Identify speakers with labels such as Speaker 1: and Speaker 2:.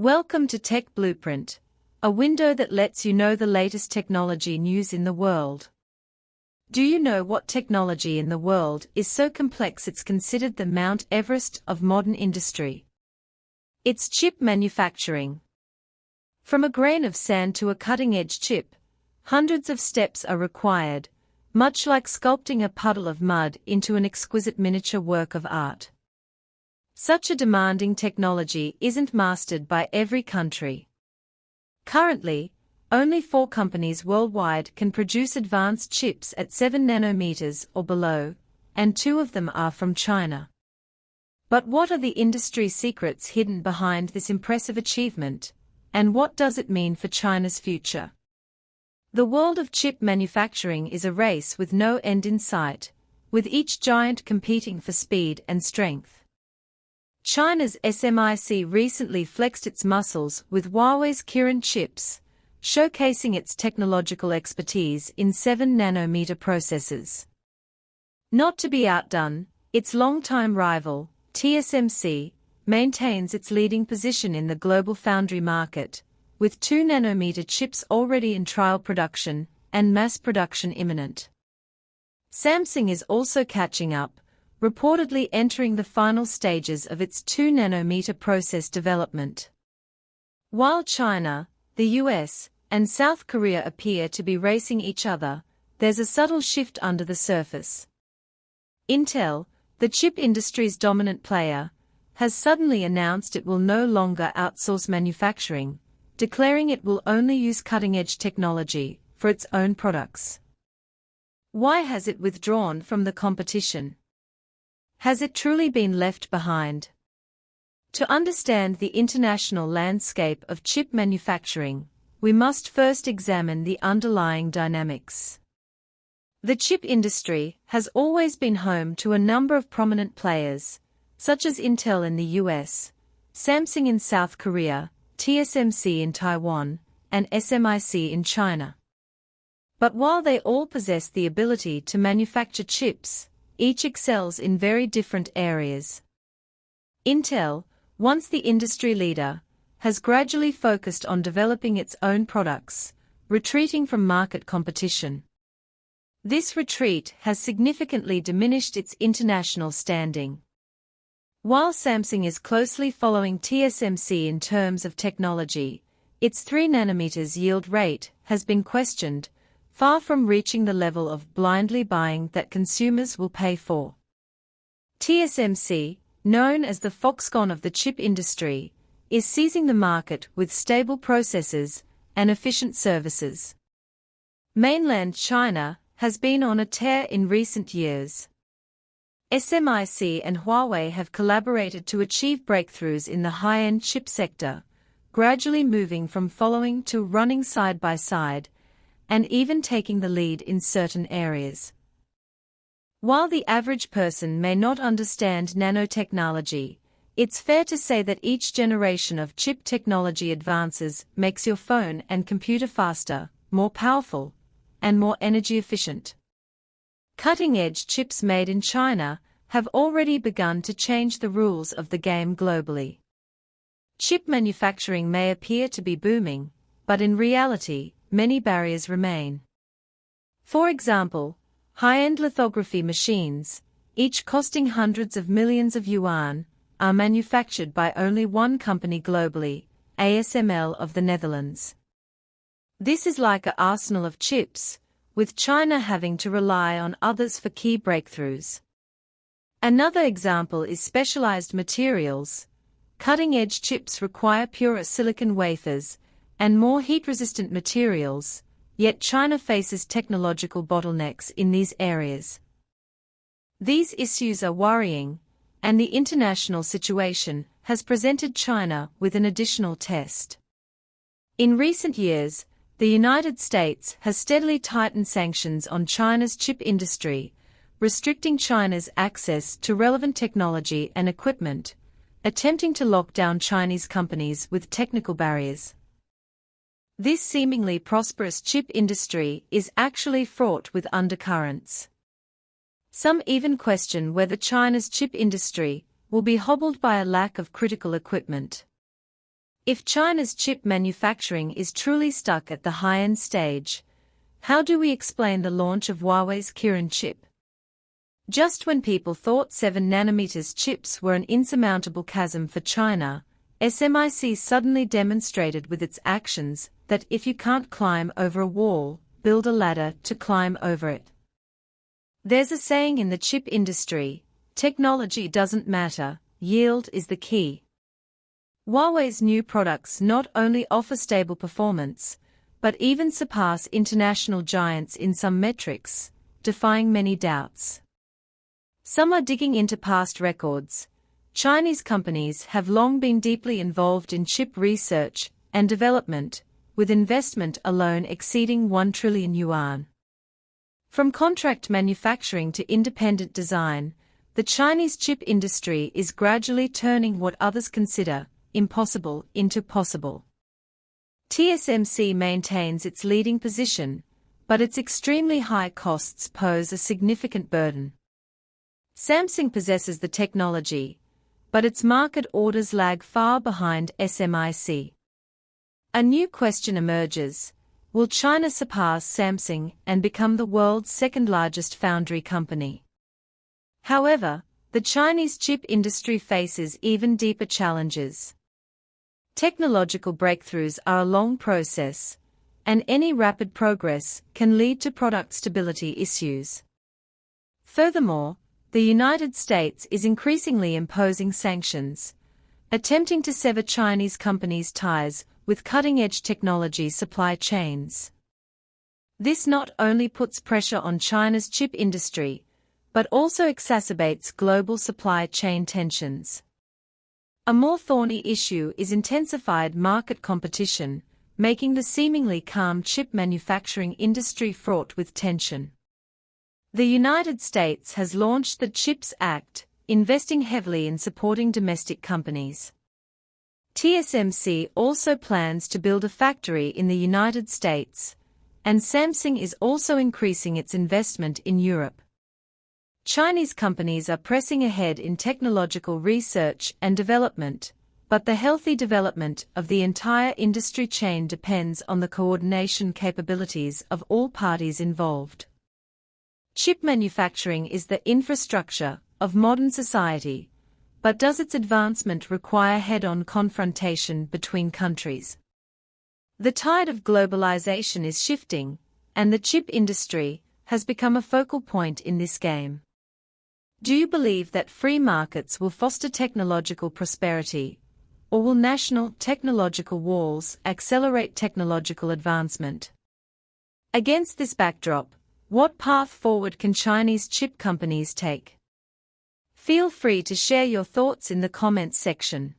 Speaker 1: Welcome to Tech Blueprint, a window that lets you know the latest technology news in the world. Do you know what technology in the world is so complex it's considered the Mount Everest of modern industry? It's chip manufacturing. From a grain of sand to a cutting-edge chip, hundreds of steps are required, much like sculpting a puddle of mud into an exquisite miniature work of art. Such a demanding technology isn't mastered by every country. Currently, only 4 companies worldwide can produce advanced chips at 7 nanometers or below, and 2 of them are from China. But what are the industry secrets hidden behind this impressive achievement, and what does it mean for China's future? The world of chip manufacturing is a race with no end in sight, with each giant competing for speed and strength. China's SMIC recently flexed its muscles with Huawei's Kirin chips, showcasing its technological expertise in 7-nanometer processors. Not to be outdone, its longtime rival, TSMC, maintains its leading position in the global foundry market, with 2-nanometer chips already in trial production and mass production imminent. Samsung is also catching up, reportedly entering the final stages of its 2-nanometer process development. While China, the US, and South Korea appear to be racing each other, there's a subtle shift under the surface. Intel, the chip industry's dominant player, has suddenly announced it will no longer outsource manufacturing, declaring it will only use cutting-edge technology for its own products. Why has it withdrawn from the competition? Has it truly been left behind? To understand the international landscape of chip manufacturing, we must first examine the underlying dynamics. The chip industry has always been home to a number of prominent players, such as Intel in the US, Samsung in South Korea, TSMC in Taiwan, and SMIC in China. But while they all possess the ability to manufacture chips, each excels in very different areas. Intel, once the industry leader, has gradually focused on developing its own products, retreating from market competition. This retreat has significantly diminished its international standing. While Samsung is closely following TSMC in terms of technology, its 3 nanometers yield rate has been questioned, far from reaching the level of blindly buying that consumers will pay for. TSMC, known as the Foxconn of the chip industry, is seizing the market with stable processors and efficient services. Mainland China has been on a tear in recent years. SMIC and Huawei have collaborated to achieve breakthroughs in the high-end chip sector, gradually moving from following to running side by side, and even taking the lead in certain areas. While the average person may not understand nanotechnology, it's fair to say that each generation of chip technology advances makes your phone and computer faster, more powerful, and more energy efficient. Cutting-edge chips made in China have already begun to change the rules of the game globally. Chip manufacturing may appear to be booming, but in reality, many barriers remain. For example, high-end lithography machines, each costing hundreds of millions of yuan, are manufactured by only one company globally, ASML of the Netherlands. This is like an arsenal of chips, with China having to rely on others for key breakthroughs. Another example is specialized materials. Cutting-edge chips require purer silicon wafers and more heat-resistant materials, yet China faces technological bottlenecks in these areas. These issues are worrying, and the international situation has presented China with an additional test. In recent years, the United States has steadily tightened sanctions on China's chip industry, restricting China's access to relevant technology and equipment, attempting to lock down Chinese companies with technical barriers. This seemingly prosperous chip industry is actually fraught with undercurrents. Some even question whether China's chip industry will be hobbled by a lack of critical equipment. If China's chip manufacturing is truly stuck at the high-end stage, how do we explain the launch of Huawei's Kirin chip? Just when people thought 7nm chips were an insurmountable chasm for China, SMIC suddenly demonstrated with its actions that if you can't climb over a wall, build a ladder to climb over it. There's a saying in the chip industry, technology doesn't matter, yield is the key. Huawei's new products not only offer stable performance, but even surpass international giants in some metrics, defying many doubts. Some are digging into past records. Chinese companies have long been deeply involved in chip research and development, with investment alone exceeding 1 trillion yuan. From contract manufacturing to independent design, the Chinese chip industry is gradually turning what others consider impossible into possible. TSMC maintains its leading position, but its extremely high costs pose a significant burden. Samsung possesses the technology, but its market orders lag far behind SMIC. A new question emerges: will China surpass Samsung and become the world's second-largest foundry company? However, the Chinese chip industry faces even deeper challenges. Technological breakthroughs are a long process, and any rapid progress can lead to product stability issues. Furthermore, the United States is increasingly imposing sanctions, attempting to sever Chinese companies' ties with cutting-edge technology supply chains. This not only puts pressure on China's chip industry, but also exacerbates global supply chain tensions. A more thorny issue is intensified market competition, making the seemingly calm chip manufacturing industry fraught with tension. The United States has launched the CHIPS Act, investing heavily in supporting domestic companies. TSMC also plans to build a factory in the United States, and Samsung is also increasing its investment in Europe. Chinese companies are pressing ahead in technological research and development, but the healthy development of the entire industry chain depends on the coordination capabilities of all parties involved. Chip manufacturing is the infrastructure of modern society, but does its advancement require head-on confrontation between countries? The tide of globalization is shifting, and the chip industry has become a focal point in this game. Do you believe that free markets will foster technological prosperity, or will national technological walls accelerate technological advancement? Against this backdrop, what path forward can Chinese chip companies take? Feel free to share your thoughts in the comments section.